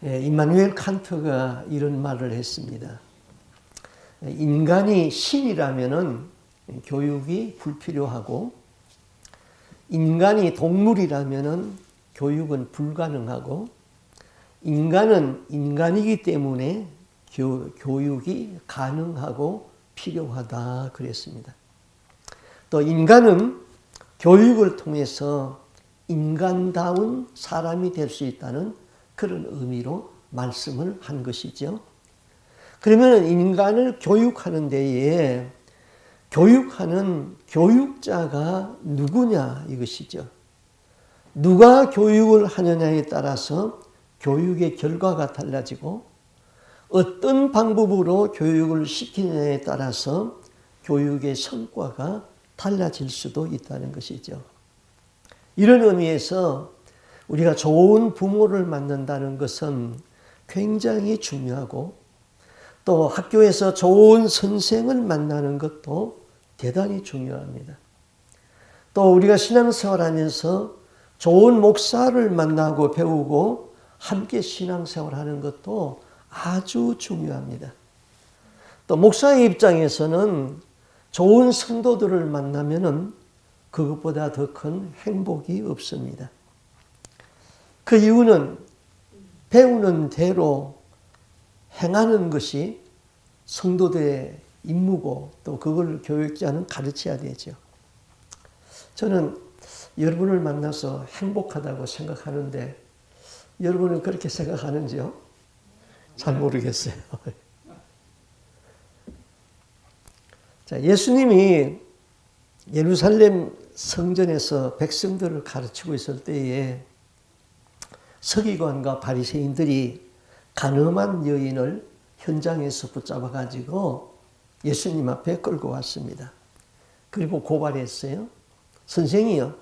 임마누엘 칸트가 이런 말을 했습니다. 인간이 신이라면은 교육이 불필요하고, 인간이 동물이라면은 교육은 불가능하고, 인간은 인간이기 때문에 교육이 가능하고 필요하다 그랬습니다. 또 인간은 교육을 통해서 인간다운 사람이 될 수 있다는 그런 의미로 말씀을 한 것이죠. 그러면 인간을 교육하는 데에 교육하는 교육자가 누구냐 이것이죠. 누가 교육을 하느냐에 따라서 교육의 결과가 달라지고, 어떤 방법으로 교육을 시키느냐에 따라서 교육의 성과가 달라질 수도 있다는 것이죠. 이런 의미에서 우리가 좋은 부모를 만난다는 것은 굉장히 중요하고, 또 학교에서 좋은 선생을 만나는 것도 대단히 중요합니다. 또 우리가 신앙생활하면서 좋은 목사를 만나고 배우고 함께 신앙생활하는 것도 아주 중요합니다. 또 목사의 입장에서는 좋은 성도들을 만나면은 그것보다 더 큰 행복이 없습니다. 그 이유는 배우는 대로 행하는 것이 성도들의 임무고, 또 그걸 교육자는 가르쳐야 되죠. 저는 여러분을 만나서 행복하다고 생각하는데 여러분은 그렇게 생각하는지요? 잘 모르겠어요. 자, 예수님이 예루살렘 성전에서 백성들을 가르치고 있을 때에 서기관과 바리새인들이 간음한 여인을 현장에서 붙잡아 가지고 예수님 앞에 끌고 왔습니다. 그리고 고발했어요. 선생이요,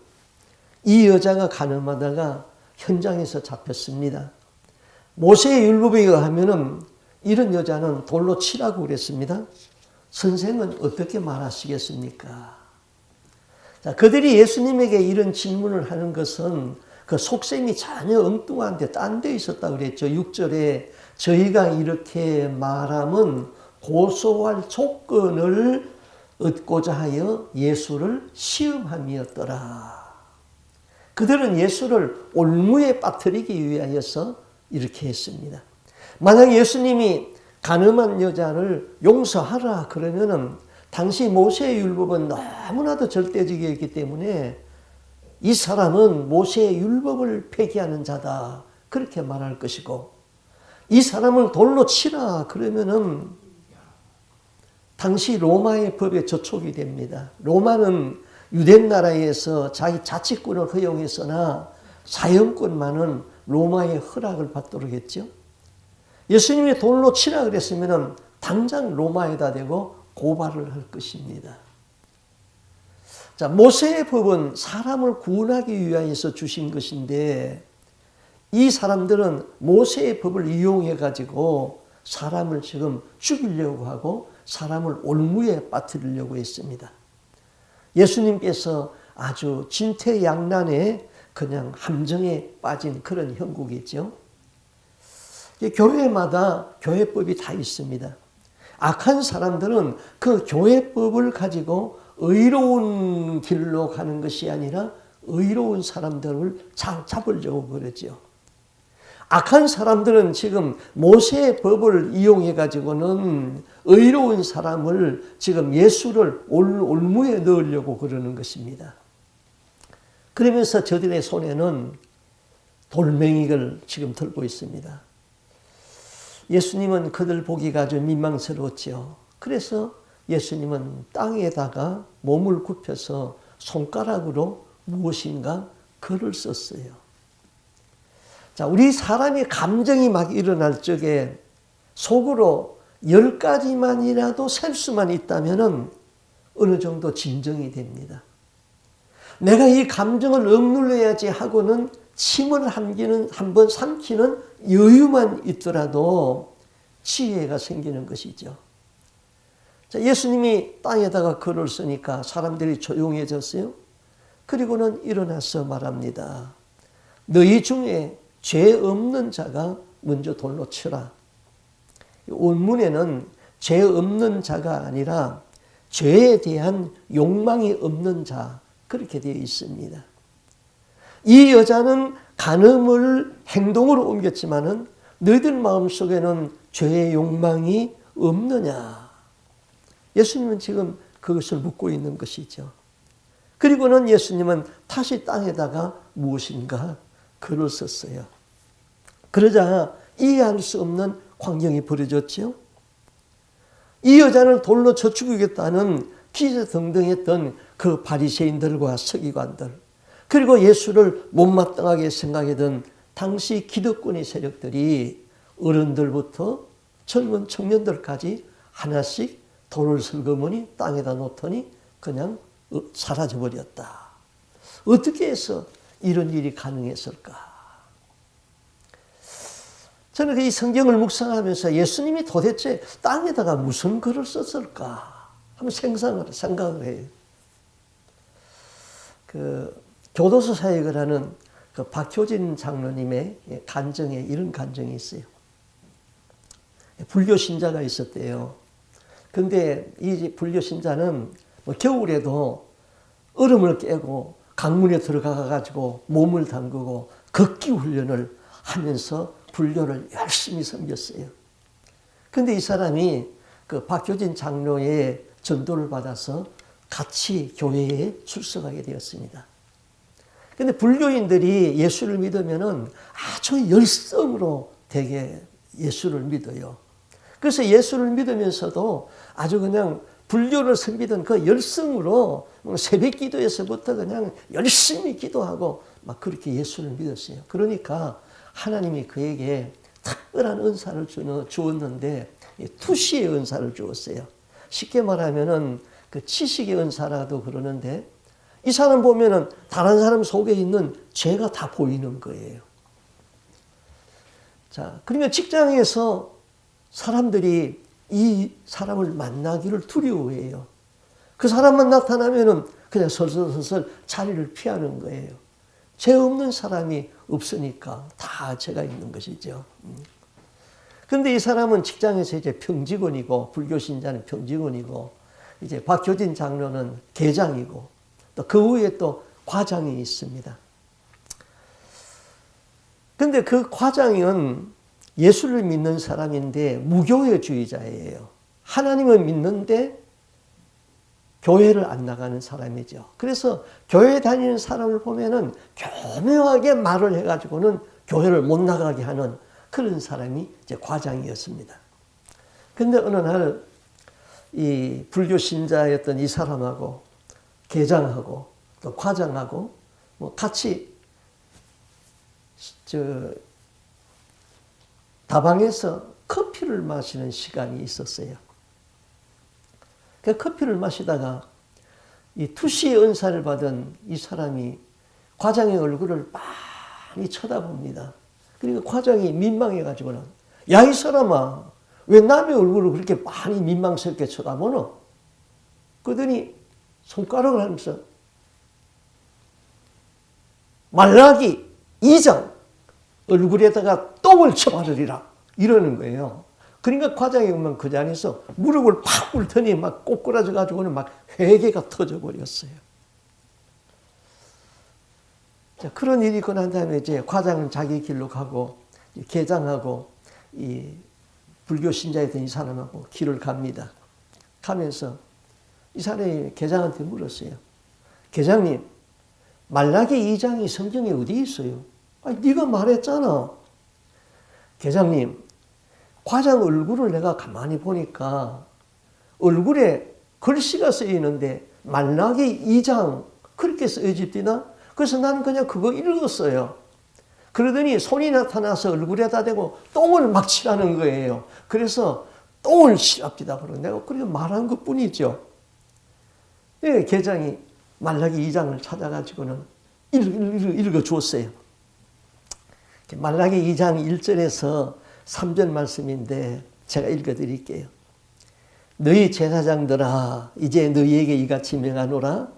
이 여자가 간음하다가 현장에서 잡혔습니다. 모세의 율법에 의하면은 이런 여자는 돌로 치라고 그랬습니다. 선생은 어떻게 말하시겠습니까? 자, 그들이 예수님에게 이런 질문을 하는 것은 그 속셈이 전혀 엉뚱한데 딴 데 있었다고 그랬죠. 6절에 저희가 이렇게 말하면 고소할 조건을 얻고자 하여 예수를 시험함이었더라. 그들은 예수를 올무에 빠뜨리기 위하여서 이렇게 했습니다. 만약 예수님이 간음한 여자를 용서하라 그러면은 당시 모세의 율법은 너무나도 절대적이었기 때문에 이 사람은 모세의 율법을 폐기하는 자다 그렇게 말할 것이고, 이 사람을 돌로 치라 그러면은 당시 로마의 법에 저촉이 됩니다. 로마는 유대 나라에서 자기 자치권을 허용했으나 사형권만은 로마의 허락을 받도록 했죠. 예수님이 돌로 치라 그랬으면 당장 로마에다 대고 고발을 할 것입니다. 자, 모세의 법은 사람을 구원하기 위하여서 주신 것인데, 이 사람들은 모세의 법을 이용해 가지고 사람을 지금 죽이려고 하고 사람을 올무에 빠뜨리려고 했습니다. 예수님께서 아주 진퇴양난에 그냥 함정에 빠진 그런 형국이죠. 교회마다 교회법이 다 있습니다. 악한 사람들은 그 교회법을 가지고 의로운 길로 가는 것이 아니라 의로운 사람들을 잡으려고 그러죠. 악한 사람들은 지금 모세의 법을 이용해 가지고는 의로운 사람을 지금 예수를 올무에 넣으려고 그러는 것입니다. 그러면서 저들의 손에는 돌멩이를 지금 들고 있습니다. 예수님은 그들 보기가 좀 민망스러웠죠. 그래서 예수님은 땅에다가 몸을 굽혀서 손가락으로 무엇인가 글을 썼어요. 자, 우리 사람의 감정이 막 일어날 적에 속으로 10가지만이라도 셀 수만 있다면 어느 정도 진정이 됩니다. 내가 이 감정을 억눌러야지 하고는 침을 한번 삼키는 여유만 있더라도 지혜가 생기는 것이죠. 자, 예수님이 땅에다가 글을 쓰니까 사람들이 조용해졌어요. 그리고는 일어나서 말합니다. 너희 중에 죄 없는 자가 먼저 돌로 쳐라. 원문에는 죄 없는 자가 아니라 죄에 대한 욕망이 없는 자, 그렇게 되어 있습니다. 이 여자는 간음을 행동으로 옮겼지만은 너희들 마음속에는 죄의 욕망이 없느냐? 예수님은 지금 그것을 묻고 있는 것이죠. 그리고는 예수님은 다시 땅에다가 무엇인가 글을 썼어요. 그러자 이해할 수 없는 광경이 벌어졌죠. 이 여자를 돌로 쳐 죽이겠다는 기세등등했던 그 바리새인들과 서기관들, 그리고 예수를 못마땅하게 생각하던 당시 기득권의 세력들이 어른들부터 젊은 청년들까지 하나씩 돌을 슬그머니 땅에다 놓더니 그냥 사라져버렸다. 어떻게 해서 이런 일이 가능했을까? 저는 이 성경을 묵상하면서 예수님이 도대체 땅에다가 무슨 글을 썼을까? 한번 생각을 해요. 교도소 사역을 하는 박효진 장로님의 간증에 이런 간증이 있어요. 불교 신자가 있었대요. 근데 이 불교 신자는 겨울에도 얼음을 깨고 강물에 들어가가지고 몸을 담그고 걷기 훈련을 하면서 불교를 열심히 섬겼어요. 근데 이 사람이 그 박효진 장로의 전도를 받아서 같이 교회에 출석하게 되었습니다. 근데 불교인들이 예수를 믿으면은 아주 열성으로 되게 예수를 믿어요. 그래서 예수를 믿으면서도 아주 그냥 불교를 섬기던 그 열성으로 새벽 기도에서부터 그냥 열심히 기도하고 막 그렇게 예수를 믿었어요. 그러니까 하나님이 그에게 특별한 은사를 주었는데 투시의 은사를 주었어요. 쉽게 말하면은 그 지식의 은사라도 그러는데 이 사람 보면은 다른 사람 속에 있는 죄가 다 보이는 거예요. 자, 그러니까 직장에서 사람들이 이 사람을 만나기를 두려워해요. 그 사람만 나타나면은 그냥 설설설설 자리를 피하는 거예요. 죄 없는 사람이 없으니까 다 죄가 있는 것이죠. 그런데 이 사람은 직장에서 이제 평직원이고, 불교신자는 평직원이고, 이제 박효진 장로는 계장이고, 또 그 위에 또 과장이 있습니다. 근데 그 과장은 예수를 믿는 사람인데 무교회주의자예요. 하나님을 믿는데 교회를 안 나가는 사람이죠. 그래서 교회 다니는 사람을 보면은 교묘하게 말을 해가지고는 교회를 못 나가게 하는 그런 사람이 이제 과장이었습니다. 근데 어느 날 이 불교 신자였던 이 사람하고 계장하고 또 과장하고 뭐 같이 다방에서 커피를 마시는 시간이 있었어요. 그 커피를 마시다가 이 투시의 은사를 받은 이 사람이 과장의 얼굴을 많이 쳐다봅니다. 그러니까 과장이 민망해가지고는 야, 이 사람아, 왜 남의 얼굴을 그렇게 많이 민망스럽게 쳐다보노? 그러더니 손가락을 하면서 말라기 2장 얼굴에다가 똥을 쳐바르리라 이러는 거예요. 그러니까 과장이 오면 그 자리에서 무릎을 팍 꿇더니 막 꼬꾸라져 가지고는 막 회개가 터져 버렸어요. 자, 그런 일이 있고 난 다음에 이제 과장은 자기 길로 가고 계장하고 이 불교 신자였던 이 사람하고 길을 갑니다. 가면서 이 사람이 계장한테 물었어요. 계장님, 말라기 2장이 성경에 어디 있어요? 아니, 네가 말했잖아. 계장님, 과장 얼굴을 내가 가만히 보니까 얼굴에 글씨가 쓰여 있는데 말라기 2장 그렇게 쓰여집디나? 그래서 나는 그냥 그거 읽었어요. 그러더니 손이 나타나서 얼굴에다 대고 똥을 막 칠하는 거예요. 그래서 똥을 칠합디다. 그러고 내가 그렇게 말한 것 뿐이죠. 예, 계장이 말라기 2장을 찾아가지고는 읽어주었어요. 말라기 2장 1절에서 3절 말씀인데 제가 읽어드릴게요. 너희 제사장들아, 이제 너희에게 이같이 명하노라.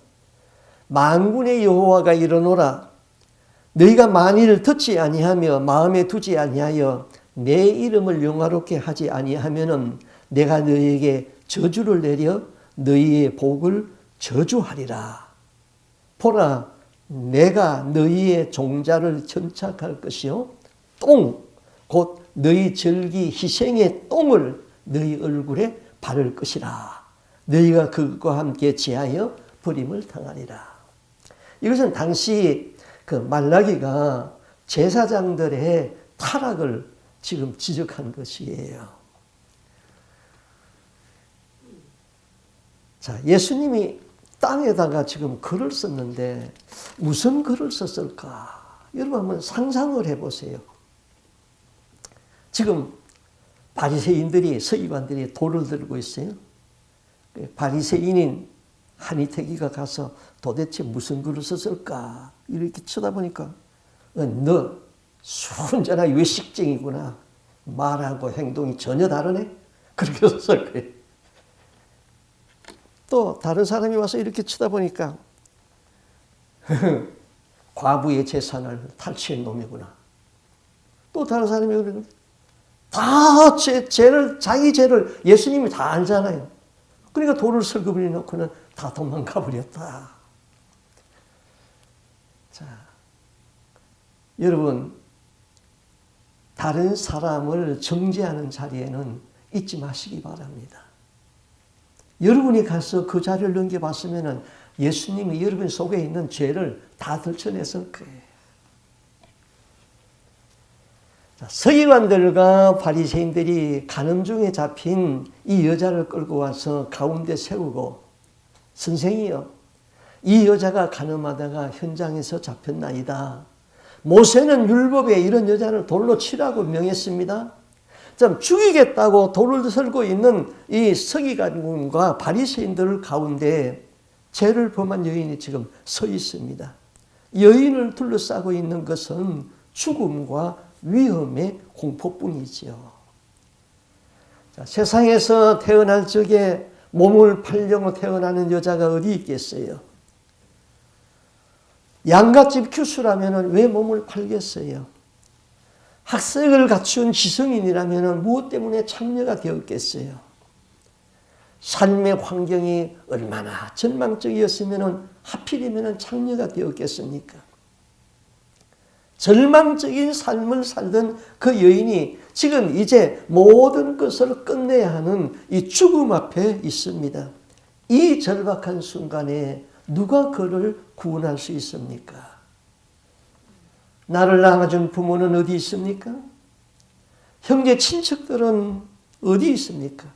만군의 여호와가 이르노라. 너희가 만일 듣지 아니하며 마음에 두지 아니하여 내 이름을 영화롭게 하지 아니하면은 내가 너희에게 저주를 내려 너희의 복을 저주하리라. 보라, 내가 너희의 종자를 견착할 것이요 똥, 곧 너희 절기 희생의 똥을 너희 얼굴에 바를 것이라. 너희가 그것과 함께 지하여 버림을 당하리라. 이것은 당시 그 말라기가 제사장들의 타락을 지금 지적한 것이에요. 자, 예수님이 땅에다가 지금 글을 썼는데 무슨 글을 썼을까? 여러분 한번 상상을 해보세요. 지금 바리새인들이, 서기관들이 돌을 들고 있어요. 바리새인인 한이태기가 가서 도대체 무슨 글을 썼을까? 이렇게 쳐다보니까 너 순전한 외식쟁이구나. 말하고 행동이 전혀 다르네. 그렇게 썼을 거예요. 또 다른 사람이 와서 이렇게 쳐다보니까 과부의 재산을 탈취한 놈이구나. 또 다른 사람이 그러는 다 죄를, 자기 죄를 예수님이 다 알잖아요. 그러니까 돌을 설거분해 놓고는 다 도망가 버렸다. 자, 여러분, 다른 사람을 정죄하는 자리에는 있지 마시기 바랍니다. 여러분이 가서 그 자리를 넘겨봤으면 예수님이 여러분 속에 있는 죄를 다 들춰냈을 거예요. 서기관들과 바리새인들이 가늠 중에 잡힌 이 여자를 끌고 와서 가운데 세우고 선생이여, 이 여자가 가늠하다가 현장에서 잡혔나이다. 모세는 율법에 이런 여자를 돌로 치라고 명했습니다. 좀 죽이겠다고 돌을 설고 있는 이 서기관과 바리새인들 가운데 죄를 범한 여인이 지금 서 있습니다. 여인을 둘러싸고 있는 것은 죽음과 위험의 공포뿐이지요. 자, 세상에서 태어날 적에 몸을 팔려고 태어나는 여자가 어디 있겠어요? 양갓집 교수라면 왜 몸을 팔겠어요? 학색을 갖춘 지성인이라면 무엇 때문에 창녀가 되었겠어요? 삶의 환경이 얼마나 절망적이었으면 하필이면 창녀가 되었겠습니까? 절망적인 삶을 살던 그 여인이 지금 이제 모든 것을 끝내야 하는 이 죽음 앞에 있습니다. 이 절박한 순간에 누가 그를 구원할 수 있습니까? 나를 낳아준 부모는 어디 있습니까? 형제 친척들은 어디 있습니까?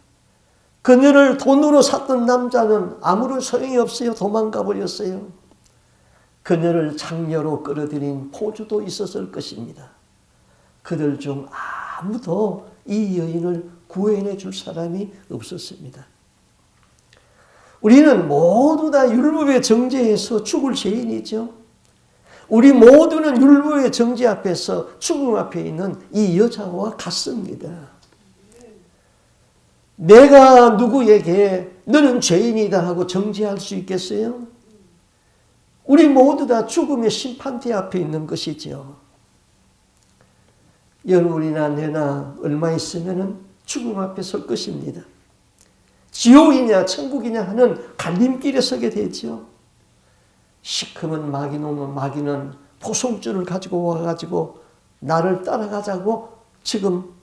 그녀를 돈으로 샀던 남자는 아무런 소용이 없어요. 도망가 버렸어요. 그녀를 창녀로 끌어들인 포주도 있었을 것입니다. 그들 중 아무도 이 여인을 구해내 줄 사람이 없었습니다. 우리는 모두 다 율법의 정죄에서 죽을 죄인이죠. 우리 모두는 율법의 정죄 앞에서 죽음 앞에 있는 이 여자와 같습니다. 내가 누구에게 너는 죄인이다 하고 정죄할 수 있겠어요? 우리 모두 다 죽음의 심판대 앞에 있는 것이죠. 여러분이나 내나 얼마 있으면 죽음 앞에 설 것입니다. 지옥이냐 천국이냐 하는 갈림길에 서게 되죠. 시커먼 마귀는 포송줄을 가지고 와가지고 나를 따라가자고 지금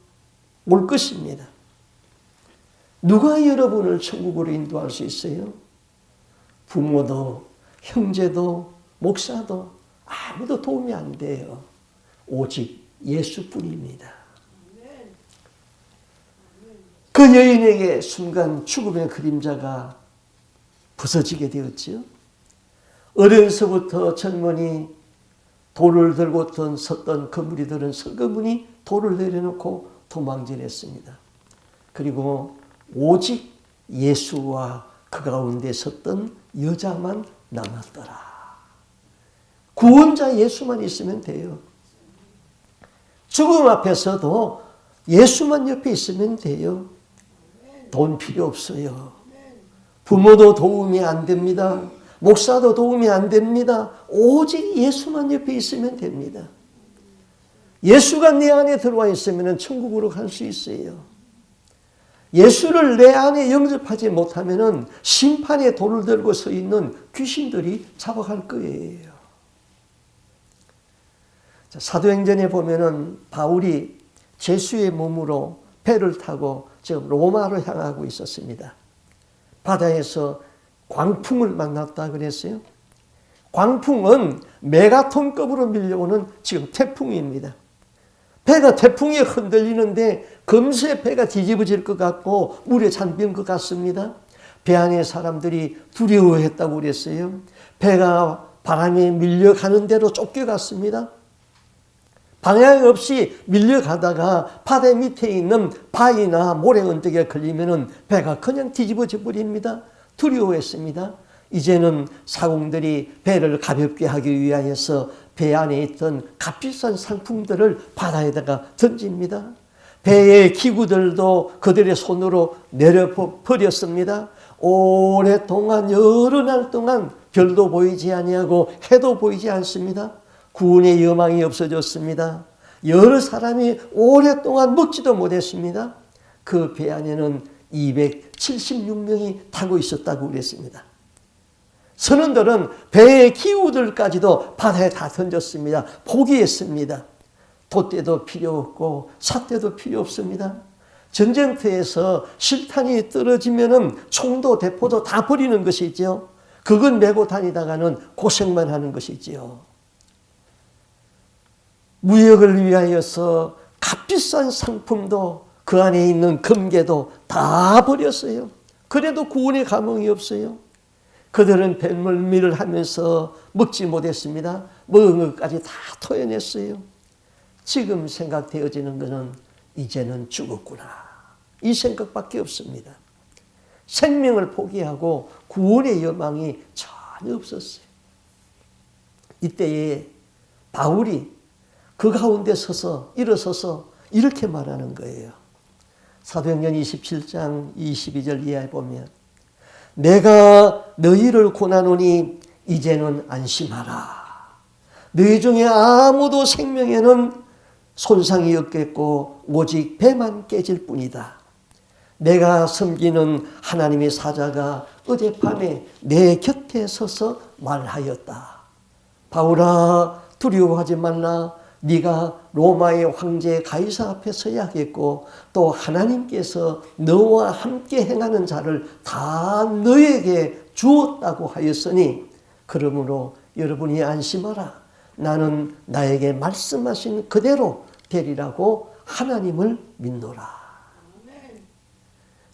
올 것입니다. 누가 여러분을 천국으로 인도할 수 있어요? 부모도 형제도 목사도 아무도 도움이 안 돼요. 오직 예수뿐입니다. 그 여인에게 순간 죽음의 그림자가 부서지게 되었지요. 어려서부터 젊은이 돌을 들고 섰던 그 무리들은 슬그머니 돌을 내려놓고 도망질했습니다. 그리고 오직 예수와 그 가운데 섰던 여자만 남았더라. 구원자 예수만 있으면 돼요. 죽음 앞에서도 예수만 옆에 있으면 돼요. 돈 필요 없어요. 부모도 도움이 안 됩니다. 목사도 도움이 안 됩니다. 오직 예수만 옆에 있으면 됩니다. 예수가 내 안에 들어와 있으면 천국으로 갈 수 있어요. 예수를 내 안에 영접하지 못하면 심판의 돌을 들고 서 있는 귀신들이 잡아갈 거예요. 사도행전에 보면은 바울이 제수의 몸으로 배를 타고 지금 로마로 향하고 있었습니다. 바다에서 광풍을 만났다 그랬어요. 광풍은 메가톤급으로 밀려오는 지금 태풍입니다. 배가 태풍에 흔들리는데 금세 배가 뒤집어질 것 같고 물에 잠긴 것 같습니다. 배 안에 사람들이 두려워했다고 그랬어요. 배가 바람에 밀려가는 대로 쫓겨갔습니다. 방향 없이 밀려가다가 바다 밑에 있는 바위나 모래 언덕에 걸리면 배가 그냥 뒤집어져 버립니다. 두려워했습니다. 이제는 사공들이 배를 가볍게 하기 위하여서 배 안에 있던 값비싼 상품들을 바다에다가 던집니다. 배의 기구들도 그들의 손으로 내려버렸습니다. 오랫동안 여러 날 동안 별도 보이지 아니하고 해도 보이지 않습니다. 구원의 여망이 없어졌습니다. 여러 사람이 오랫동안 먹지도 못했습니다. 그 배 안에는 276명이 타고 있었다고 그랬습니다. 선원들은 배의 기구들까지도 바다에 다 던졌습니다. 포기했습니다. 돛대도 필요 없고 삿대도 필요 없습니다. 전쟁터에서 실탄이 떨어지면은 총도 대포도 다 버리는 것이지요. 그건 메고 다니다가는 고생만 하는 것이지요. 무역을 위하여서 값비싼 상품도 그 안에 있는 금괴도 다 버렸어요. 그래도 구원의 감흥이 없어요. 그들은 뱃멀미를 하면서 먹지 못했습니다. 먹은 것까지 다 토해냈어요. 지금 생각되어지는 것은 이제는 죽었구나. 이 생각밖에 없습니다. 생명을 포기하고 구원의 여망이 전혀 없었어요. 이때에 바울이 그 가운데 서서 일어서서 이렇게 말하는 거예요. 사도행전 27장 22절 이하에 보면 내가 너희를 고나노니 이제는 안심하라. 너희 중에 아무도 생명에는 손상이 없겠고 오직 배만 깨질 뿐이다. 내가 섬기는 하나님의 사자가 어젯밤에 내 곁에 서서 말하였다. 바울아 두려워하지 말라. 네가 로마의 황제 가이사 앞에 서야 하겠고 또 하나님께서 너와 함께 행하는 자를 다 너에게 주었다고 하였으니 그러므로 여러분이 안심하라. 나는 나에게 말씀하신 그대로 되리라고 하나님을 믿노라.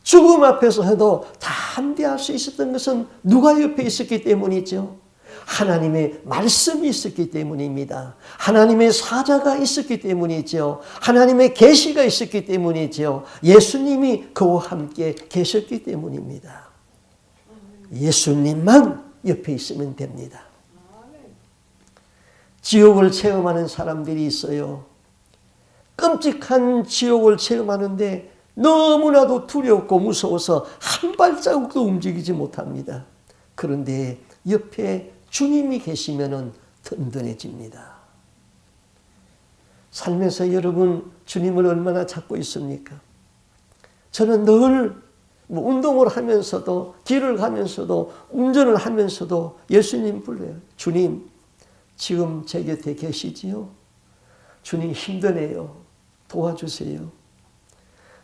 죽음 앞에서 해도 담대할 수 있었던 것은 누가 옆에 있었기 때문이죠. 하나님의 말씀이 있었기 때문입니다. 하나님의 사자가 있었기 때문이죠. 하나님의 계시가 있었기 때문이죠. 예수님이 그와 함께 계셨기 때문입니다. 예수님만 옆에 있으면 됩니다. 지옥을 체험하는 사람들이 있어요. 끔찍한 지옥을 체험하는데 너무나도 두렵고 무서워서 한 발자국도 움직이지 못합니다. 그런데 옆에 주님이 계시면 든든해집니다. 삶에서 여러분 주님을 얼마나 찾고 있습니까? 저는 늘 운동을 하면서도 길을 가면서도 운전을 하면서도 예수님 불러요. 주님 지금 제 곁에 계시지요? 주님 힘드네요. 도와주세요.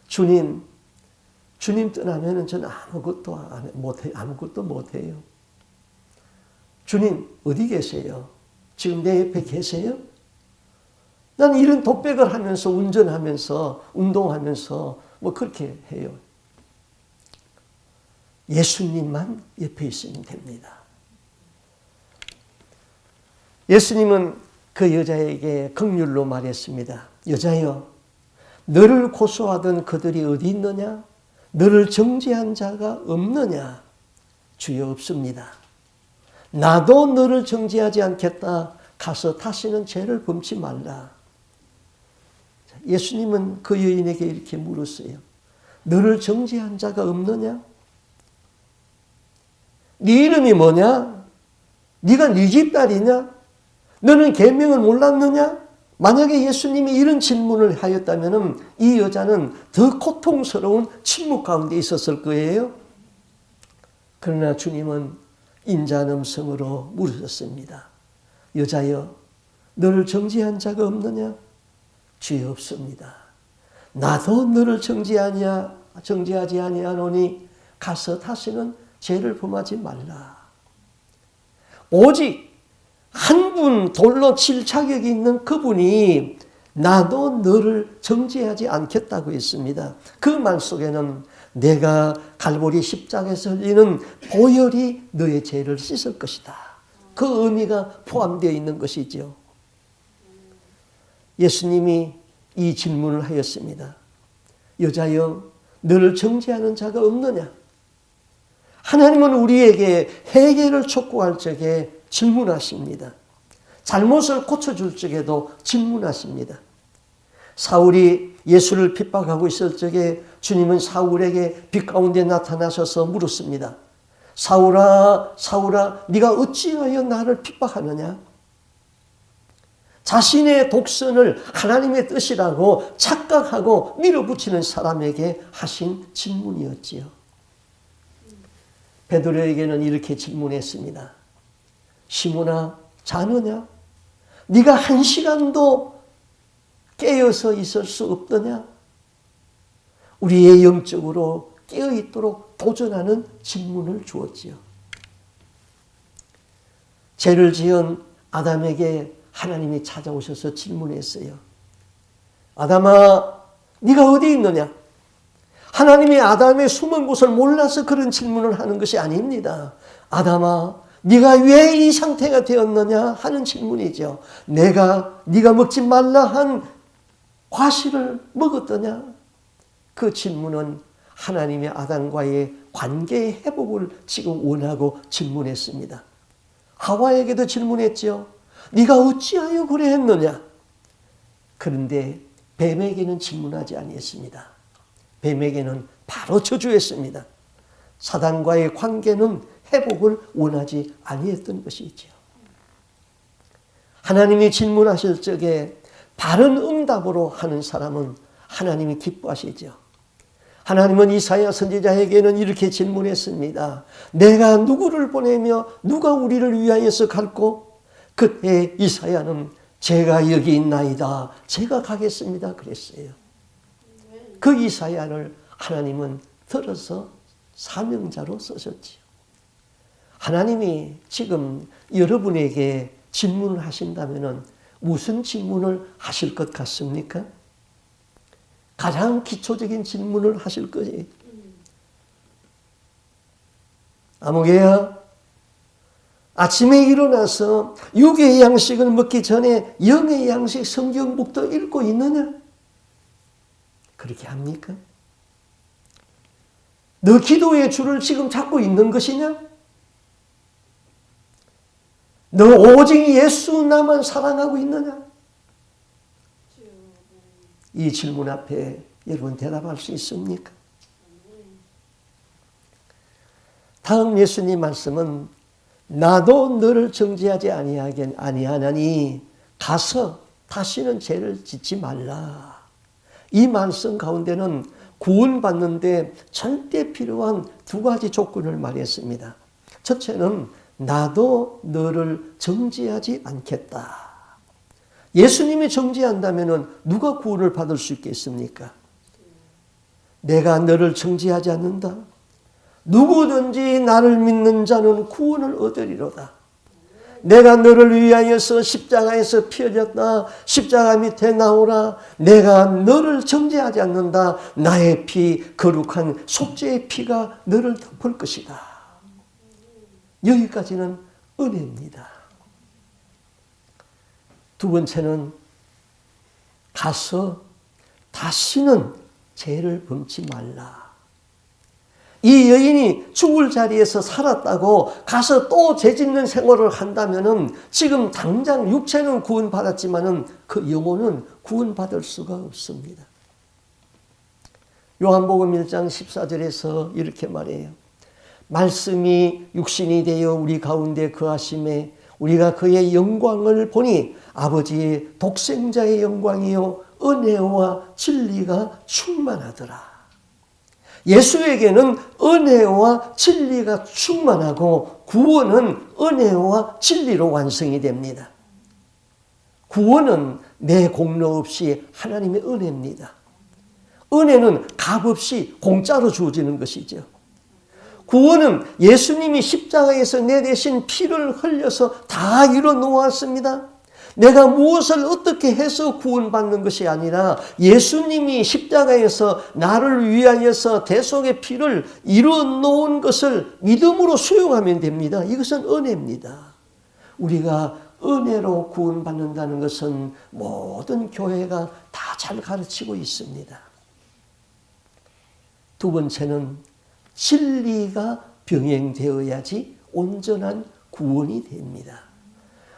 주님 떠나면 저는 아무것도 못해요. 주님 어디 계세요? 지금 내 옆에 계세요? 나는 이런 독백을 하면서 운전하면서 운동하면서 그렇게 해요. 예수님만 옆에 있으면 됩니다. 예수님은 그 여자에게 긍휼로 말했습니다. 여자여, 너를 고소하던 그들이 어디 있느냐? 너를 정죄한 자가 없느냐? 주여 없습니다. 나도 너를 정죄하지 않겠다. 가서 다시는 죄를 범치 말라. 예수님은 그 여인에게 이렇게 물었어요. 너를 정죄한 자가 없느냐? 네 이름이 뭐냐? 네가 네 집 딸이냐? 너는 계명을 몰랐느냐? 만약에 예수님이 이런 질문을 하였다면 이 여자는 더 고통스러운 침묵 가운데 있었을 거예요. 그러나 주님은 인자한 음성으로 물으셨습니다. 여자여, 너를 정죄한 자가 없느냐? 주여, 없습니다. 나도 너를 정죄하지 아니하노니 가서 다시는 죄를 범하지 말라. 오직 한 분 돌로 칠 자격이 있는 그분이 나도 너를 정죄하지 않겠다고 했습니다. 그 말 속에는 내가 갈보리 십자가에서 흘리는 보혈이 너의 죄를 씻을 것이다. 그 의미가 포함되어 있는 것이죠. 예수님이 이 질문을 하였습니다. 여자여, 너를 정죄하는 자가 없느냐? 하나님은 우리에게 회개를 촉구할 적에 질문하십니다. 잘못을 고쳐줄 적에도 질문하십니다. 사울이 예수를 핍박하고 있을 적에 주님은 사울에게 빛 가운데 나타나셔서 물었습니다. 사울아, 사울아, 네가 어찌하여 나를 핍박하느냐? 자신의 독선을 하나님의 뜻이라고 착각하고 밀어붙이는 사람에게 하신 질문이었지요. 베드로에게는 이렇게 질문했습니다. 시몬아, 자느냐? 네가 한 시간도 깨어서 있을 수 없더냐? 우리의 영적으로 깨어있도록 도전하는 질문을 주었지요. 죄를 지은 아담에게 하나님이 찾아오셔서 질문했어요. 아담아, 네가 어디 있느냐? 하나님이 아담의 숨은 곳을 몰라서 그런 질문을 하는 것이 아닙니다. 아담아, 네가 왜 이 상태가 되었느냐 하는 질문이죠. 네가 먹지 말라 한 과실을 먹었더냐? 그 질문은 하나님의 아담과의 관계의 회복을 지금 원하고 질문했습니다. 하와에게도 질문했죠. 네가 어찌하여 그래 했느냐? 그런데 뱀에게는 질문하지 아니했습니다. 뱀에게는 바로 저주했습니다. 사단과의 관계는 회복을 원하지 아니했던 것이지요. 하나님이 질문하실 적에 바른 응답으로 하는 사람은 하나님이 기뻐하시죠. 하나님은 이사야 선지자에게는 이렇게 질문했습니다. 내가 누구를 보내며 누가 우리를 위하여서 갈고? 그때 이사야는 제가 여기 있나이다. 제가 가겠습니다. 그랬어요. 그 이사야를 하나님은 들어서 사명자로 쓰셨지요. 하나님이 지금 여러분에게 질문을 하신다면 무슨 질문을 하실 것 같습니까? 가장 기초적인 질문을 하실 거지. 아무개야, 아침에 일어나서 육의 양식을 먹기 전에 영의 양식 성경북도 읽고 있느냐? 그렇게 합니까? 너 기도의 줄을 지금 잡고 있는 것이냐? 너 오직 예수 나만 사랑하고 있느냐? 이 질문 앞에 여러분 대답할 수 있습니까? 다음 예수님 말씀은 나도 너를 정죄하지 아니하나니 가서 다시는 죄를 짓지 말라. 이 말씀 가운데는 구원받는데 절대 필요한 두 가지 조건을 말했습니다. 첫째는 나도 너를 정죄하지 않겠다. 예수님이 정죄한다면 누가 구원을 받을 수 있겠습니까? 내가 너를 정죄하지 않는다. 누구든지 나를 믿는 자는 구원을 얻으리로다. 내가 너를 위하여서 십자가에서 피 흘렸다. 십자가 밑에 나오라. 내가 너를 정죄하지 않는다. 나의 피, 거룩한 속죄의 피가 너를 덮을 것이다. 여기까지는 은혜입니다. 두 번째는 가서 다시는 죄를 범치 말라. 이 여인이 죽을 자리에서 살았다고 가서 또 죄 짓는 생활을 한다면 지금 당장 육체는 구원받았지만 그 영혼은 구원받을 수가 없습니다. 요한복음 1장 14절에서 이렇게 말해요. 말씀이 육신이 되어 우리 가운데 거하심에 우리가 그의 영광을 보니 아버지의 독생자의 영광이요 은혜와 진리가 충만하더라. 예수에게는 은혜와 진리가 충만하고 구원은 은혜와 진리로 완성이 됩니다. 구원은 내 공로 없이 하나님의 은혜입니다. 은혜는 값없이 공짜로 주어지는 것이죠. 구원은 예수님이 십자가에서 내 대신 피를 흘려서 다 이뤄 놓았습니다. 내가 무엇을 어떻게 해서 구원받는 것이 아니라 예수님이 십자가에서 나를 위하여서 대속의 피를 이뤄 놓은 것을 믿음으로 수용하면 됩니다. 이것은 은혜입니다. 우리가 은혜로 구원받는다는 것은 모든 교회가 다 잘 가르치고 있습니다. 두 번째는 진리가 병행되어야지 온전한 구원이 됩니다.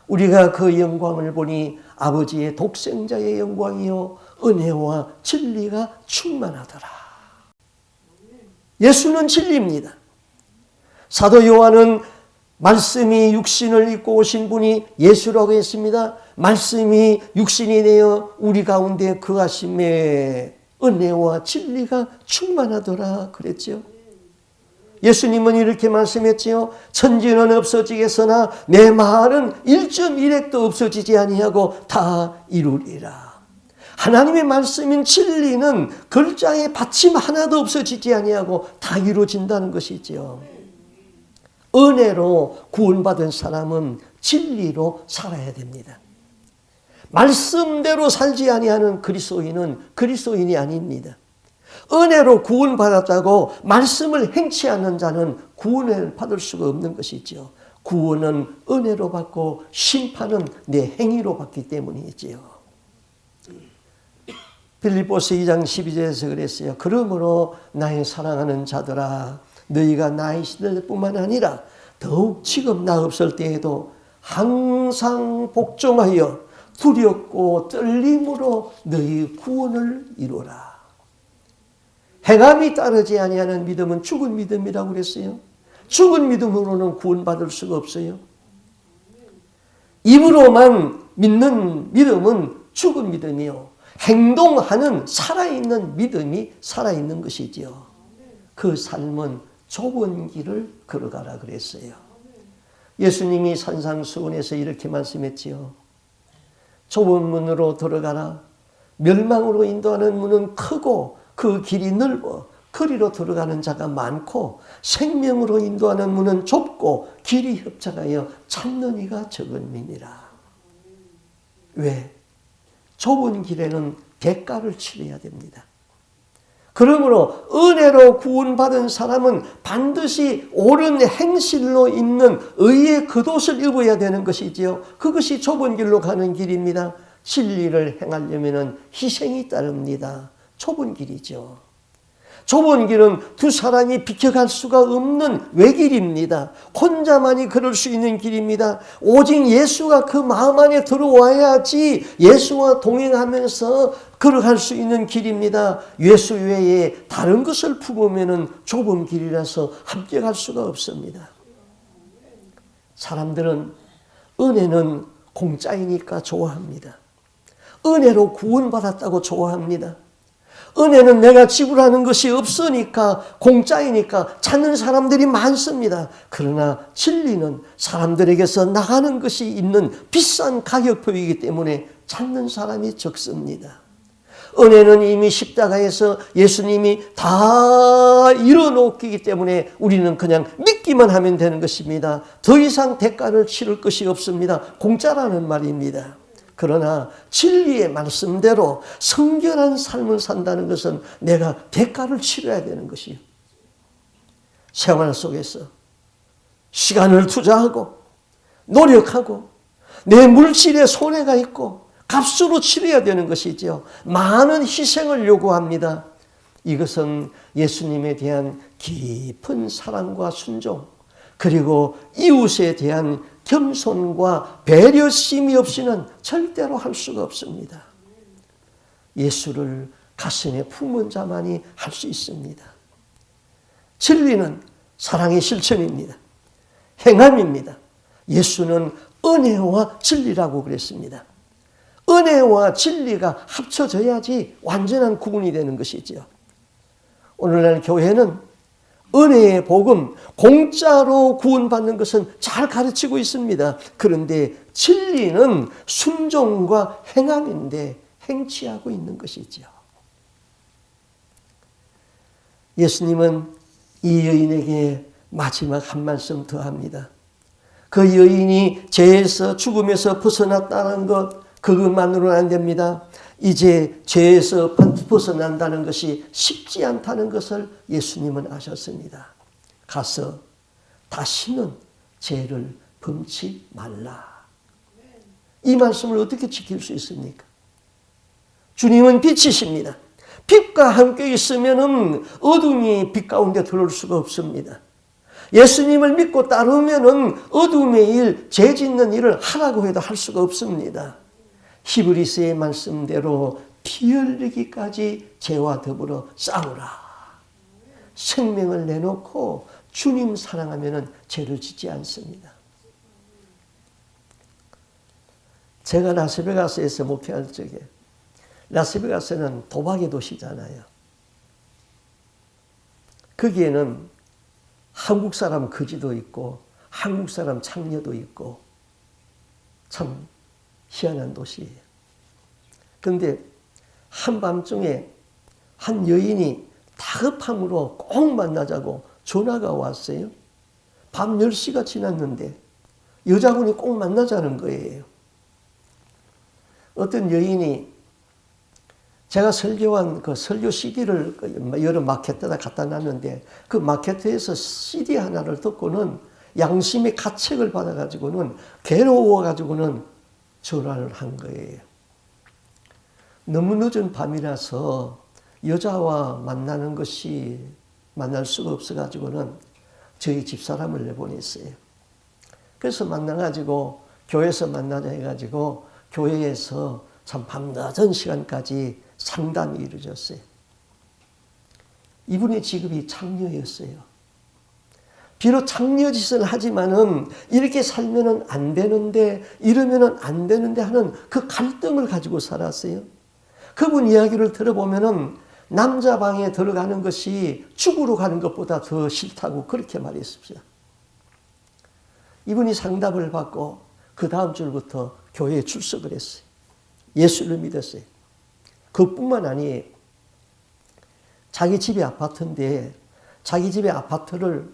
우리가 그 영광을 보니 아버지의 독생자의 영광이요 은혜와 진리가 충만하더라. 예수는 진리입니다. 사도 요한은 말씀이 육신을 입고 오신 분이 예수라고 했습니다. 말씀이 육신이 되어 우리 가운데 거하심에 은혜와 진리가 충만하더라 그랬죠. 예수님은 이렇게 말씀했지요. 천지는 없어지겠으나 내 말은 1.1핵도 없어지지 아니하고 다 이루리라. 하나님의 말씀인 진리는 글자의 받침 하나도 없어지지 아니하고 다 이루어진다는 것이지요. 은혜로 구원받은 사람은 진리로 살아야 됩니다. 말씀대로 살지 아니하는 그리스도인은 그리스도인이 아닙니다. 은혜로 구원받았다고 말씀을 행치 않는 자는 구원을 받을 수가 없는 것이죠. 구원은 은혜로 받고 심판은 내 행위로 받기 때문이지요. 빌립보서 2장 12절에서 그랬어요. 그러므로 나의 사랑하는 자들아 너희가 나의 시들 뿐만 아니라 더욱 지금 나 없을 때에도 항상 복종하여 두렵고 떨림으로 너희 구원을 이루라. 행함이 따르지 아니하는 믿음은 죽은 믿음이라고 그랬어요. 죽은 믿음으로는 구원받을 수가 없어요. 입으로만 믿는 믿음은 죽은 믿음이요. 행동하는 살아있는 믿음이 살아있는 것이지요. 그 삶은 좁은 길을 걸어가라 그랬어요. 예수님이 산상수훈에서 이렇게 말씀했지요. 좁은 문으로 들어가라. 멸망으로 인도하는 문은 크고 그 길이 넓어 거리로 들어가는 자가 많고 생명으로 인도하는 문은 좁고 길이 협착하여 찾는 이가 적은민이라. 왜? 좁은 길에는 대가를 치러야 됩니다. 그러므로 은혜로 구원받은 사람은 반드시 옳은 행실로 있는 의의 겉옷을 입어야 되는 것이지요. 그것이 좁은 길로 가는 길입니다. 진리를 행하려면 희생이 따릅니다. 좁은 길이죠. 좁은 길은 두 사람이 비켜갈 수가 없는 외길입니다. 혼자만이 걸을 수 있는 길입니다. 오직 예수가 그 마음 안에 들어와야지 예수와 동행하면서 걸어갈 수 있는 길입니다. 예수 외에 다른 것을 품으면 좁은 길이라서 함께 갈 수가 없습니다. 사람들은 은혜는 공짜이니까 좋아합니다. 은혜로 구원받았다고 좋아합니다. 은혜는 내가 지불하는 것이 없으니까 공짜이니까 찾는 사람들이 많습니다. 그러나 진리는 사람들에게서 나가는 것이 있는 비싼 가격표이기 때문에 찾는 사람이 적습니다. 은혜는 이미 십자가에서 예수님이 다 이뤄놓기 때문에 우리는 그냥 믿기만 하면 되는 것입니다. 더 이상 대가를 치를 것이 없습니다. 공짜라는 말입니다. 그러나 진리의 말씀대로 성결한 삶을 산다는 것은 내가 대가를 치러야 되는 것이요. 생활 속에서 시간을 투자하고 노력하고 내 물질에 손해가 있고 값으로 치러야 되는 것이죠. 많은 희생을 요구합니다. 이것은 예수님에 대한 깊은 사랑과 순종 그리고 이웃에 대한 겸손과 배려심이 없이는 절대로 할 수가 없습니다. 예수를 가슴에 품은 자만이 할 수 있습니다. 진리는 사랑의 실천입니다. 행함입니다. 예수는 은혜와 진리라고 그랬습니다. 은혜와 진리가 합쳐져야지 완전한 구원이 되는 것이지요. 오늘날 교회는 은혜의 복음, 공짜로 구원받는 것은 잘 가르치고 있습니다. 그런데 진리는 순종과 행함인데 행치하고 있는 것이지요. 예수님은 이 여인에게 마지막 한 말씀 더 합니다. 그 여인이 죄에서 죽음에서 벗어났다는 것, 그것만으로는 안 됩니다. 이제 죄에서 벗어난다는 것이 쉽지 않다는 것을 예수님은 아셨습니다. 가서 다시는 죄를 범치 말라. 이 말씀을 어떻게 지킬 수 있습니까? 주님은 빛이십니다. 빛과 함께 있으면 어둠이 빛 가운데 들어올 수가 없습니다. 예수님을 믿고 따르면 어둠의 일, 죄 짓는 일을 하라고 해도 할 수가 없습니다. 히브리서의 말씀대로 피 흘리기까지 죄와 더불어 싸우라. 생명을 내놓고 주님 사랑하면 죄를 짓지 않습니다. 제가 라스베가스에서 목회할 적에, 라스베가스는 도박의 도시잖아요. 거기에는 한국 사람 거지도 있고 한국 사람 창녀도 있고 참 희한한 도시예요. 그런데 한밤중에 한 여인이 다급함으로 꼭 만나자고 전화가 왔어요. 밤 10시가 지났는데 여자분이 꼭 만나자는 거예요. 어떤 여인이 제가 설교한 그 설교 CD를 여러 마켓에다 갖다 놨는데 그 마켓에서 CD 하나를 듣고는 양심의 가책을 받아가지고는 괴로워가지고는 전화를 한 거예요. 너무 늦은 밤이라서 여자와 만날 수가 없어가지고는 저희 집사람을 내보냈어요. 그래서 만나가지고 교회에서 만나자 해가지고 교회에서 참 밤늦은 시간까지 상담이 이루어졌어요. 이분의 직업이 창녀였어요. 비록 창녀짓을 하지만은 이렇게 살면은 안 되는데 이러면은 안 되는데 하는 그 갈등을 가지고 살았어요. 그분 이야기를 들어보면은 남자 방에 들어가는 것이 죽으러 가는 것보다 더 싫다고 그렇게 말했습니다. 이분이 상담을 받고 그 다음 주부터 교회에 출석을 했어요. 예수를 믿었어요. 그뿐만 아니에요. 자기 집이 아파트인데 자기 집의 아파트를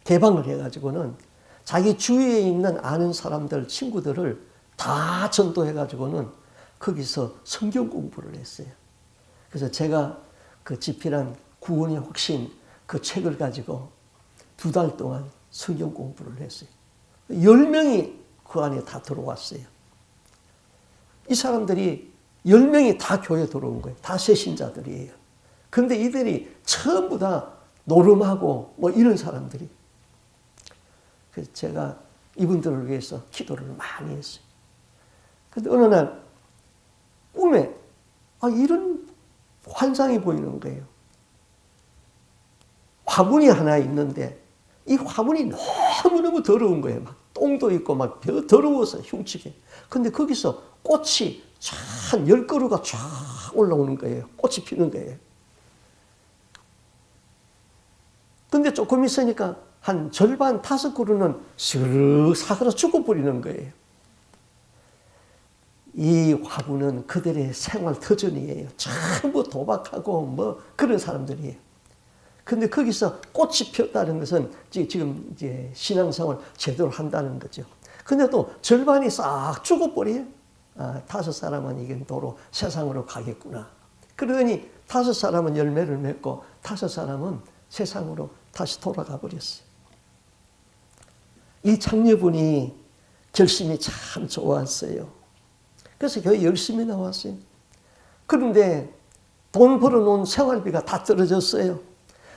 개방을 해가지고는 자기 주위에 있는 아는 사람들, 친구들을 다 전도해가지고는 거기서 성경 공부를 했어요. 그래서 제가 그 집필한 구원의 확신 그 책을 가지고 2달 동안 성경 공부를 했어요. 10명이 그 안에 다 들어왔어요. 이 사람들이 10명이 다 교회에 들어온 거예요. 다 새신자들이에요. 그런데 이들이 전부 다 노름하고 뭐 이런 사람들이. 그래서 제가 이분들을 위해서 기도를 많이 했어요. 그런데 어느 날 꿈에 이런 환상이 보이는 거예요. 화분이 하나 있는데 이 화분이 너무너무 더러운 거예요. 막 똥도 있고 막 더러워서 흉측해. 근데 거기서 꽃이 한 10그루가 쫙 올라오는 거예요. 꽃이 피는 거예요. 근데 조금 있으니까 한 절반 5그루는 스르륵 사그라 죽어버리는 거예요. 이 화분은 그들의 생활 터전이에요. 전부 도박하고 뭐 그런 사람들이에요. 근데 거기서 꽃이 폈다는 것은 지금 이제 신앙생활 제대로 한다는 거죠. 근데 또 절반이 싹 죽어버려요. 5사람은 이게 도로 세상으로 가겠구나. 그러더니 5사람은 열매를 맺고 5사람은 세상으로 다시 돌아가 버렸어요. 이 장녀분이 결심이 참 좋았어요. 그래서 교회 열심히 나왔어요. 그런데 돈 벌어놓은 생활비가 다 떨어졌어요.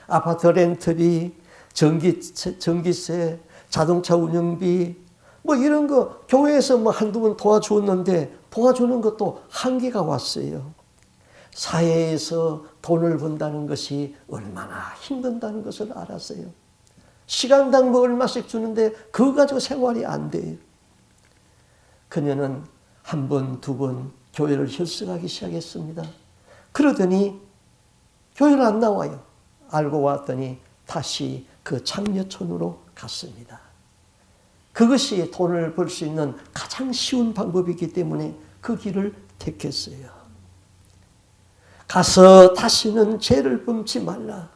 아파트 렌트비, 전기세, 자동차 운영비, 뭐 이런 거 교회에서 뭐 한두 번 도와주었는데 도와주는 것도 한계가 왔어요. 사회에서 돈을 번다는 것이 얼마나 힘든다는 것을 알았어요. 시간당 뭐 얼마씩 주는데 그거 가지고 생활이 안 돼요. 그녀는 한 번, 두 번 교회를 결석하기 시작했습니다. 그러더니 교회를 안 나와요. 알고 왔더니 다시 그 장려촌으로 갔습니다. 그것이 돈을 벌 수 있는 가장 쉬운 방법이기 때문에 그 길을 택했어요. 가서 다시는 죄를 범치 말라.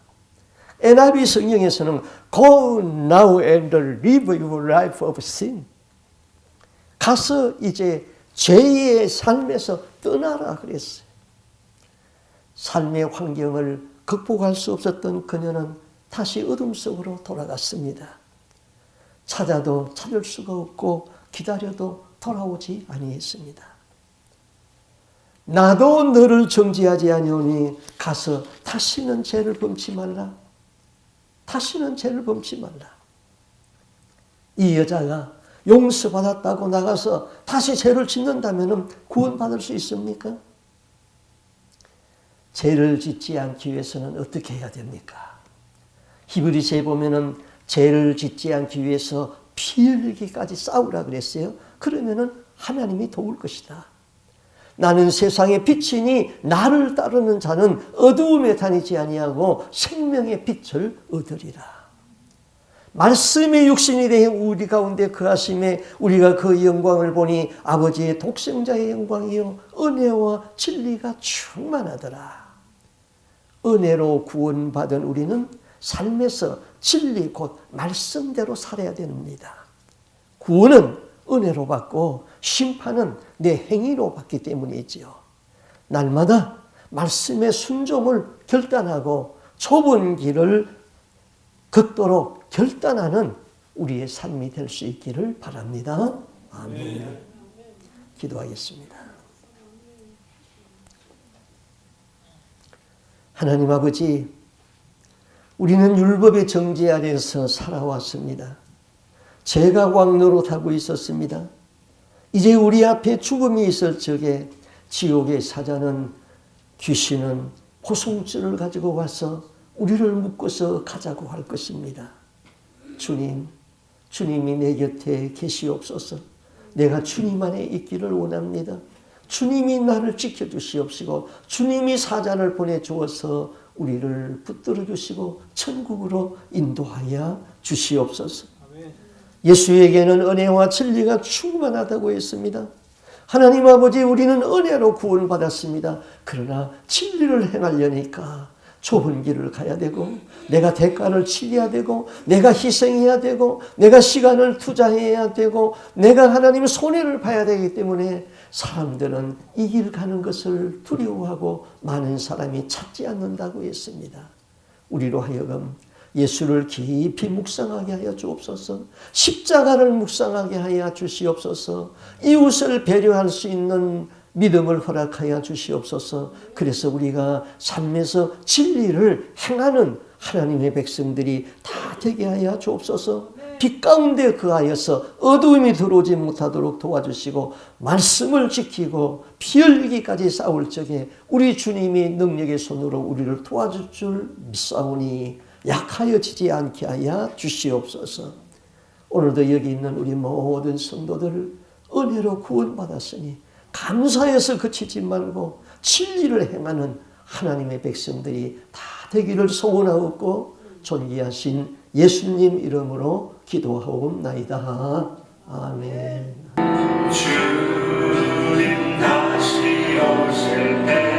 NIV 성경에서는 Go now and live your life of sin. 가서 이제 죄의 삶에서 떠나라 그랬어요. 삶의 환경을 극복할 수 없었던 그녀는 다시 어둠 속으로 돌아갔습니다. 찾아도 찾을 수가 없고 기다려도 돌아오지 아니했습니다. 나도 너를 정죄하지 아니오니 가서 다시는 죄를 범치 말라. 다시는 죄를 범치 말라. 이 여자가 용서받았다고 나가서 다시 죄를 짓는다면 구원받을 수 있습니까? 죄를 짓지 않기 위해서는 어떻게 해야 됩니까? 히브리서에 보면은 죄를 짓지 않기 위해서 피 흘리기까지 싸우라 그랬어요. 그러면은 하나님이 도울 것이다. 나는 세상의 빛이니 나를 따르는 자는 어두움에 다니지 아니하고 생명의 빛을 얻으리라. 말씀의 육신이 된 우리 가운데 거하심에 우리가 그 영광을 보니 아버지의 독생자의 영광이요 은혜와 진리가 충만하더라. 은혜로 구원받은 우리는 삶에서 진리 곧 말씀대로 살아야 됩니다. 구원은 은혜로 받고 심판은 내 행위로 받기 때문이지요. 날마다 말씀의 순종을 결단하고 좁은 길을 걷도록 결단하는 우리의 삶이 될 수 있기를 바랍니다. 아멘. 기도하겠습니다. 하나님 아버지, 우리는 율법의 정죄 아래에서 살아왔습니다. 죄가 왕노릇하고 있었습니다. 이제 우리 앞에 죽음이 있을 적에 지옥의 사자는 귀신은 포송줄을 가지고 와서 우리를 묶어서 가자고 할 것입니다. 주님, 주님이 내 곁에 계시옵소서. 내가 주님 안에 있기를 원합니다. 주님이 나를 지켜주시옵시고 주님이 사자를 보내주어서 우리를 붙들어 주시고 천국으로 인도하여 주시옵소서. 예수에게는 은혜와 진리가 충만하다고 했습니다. 하나님 아버지, 우리는 은혜로 구원을 받았습니다. 그러나 진리를 행하려니까 좁은 길을 가야 되고 내가 대가를 치러야 되고 내가 희생해야 되고 내가 시간을 투자해야 되고 내가 하나님의 손해를 봐야 되기 때문에 사람들은 이 길 가는 것을 두려워하고 많은 사람이 찾지 않는다고 했습니다. 우리로 하여금 예수를 깊이 묵상하게 하여 주옵소서. 십자가를 묵상하게 하여 주시옵소서. 이웃을 배려할 수 있는 믿음을 허락하여 주시옵소서. 그래서 우리가 삶에서 진리를 행하는 하나님의 백성들이 다 되게 하여 주옵소서. 빛 가운데 거하여서 어두움이 들어오지 못하도록 도와주시고 말씀을 지키고 피 흘리기까지 싸울 적에 우리 주님이 능력의 손으로 우리를 도와줄 줄 믿사오니 약하여지지 않게 하여 주시옵소서. 오늘도 여기 있는 우리 모든 성도들 은혜로 구원받았으니 감사해서 그치지 말고 진리를 행하는 하나님의 백성들이 다 되기를 소원하옵고 존귀하신 예수님 이름으로 기도하옵나이다. 아멘. 주님 다시 오실 때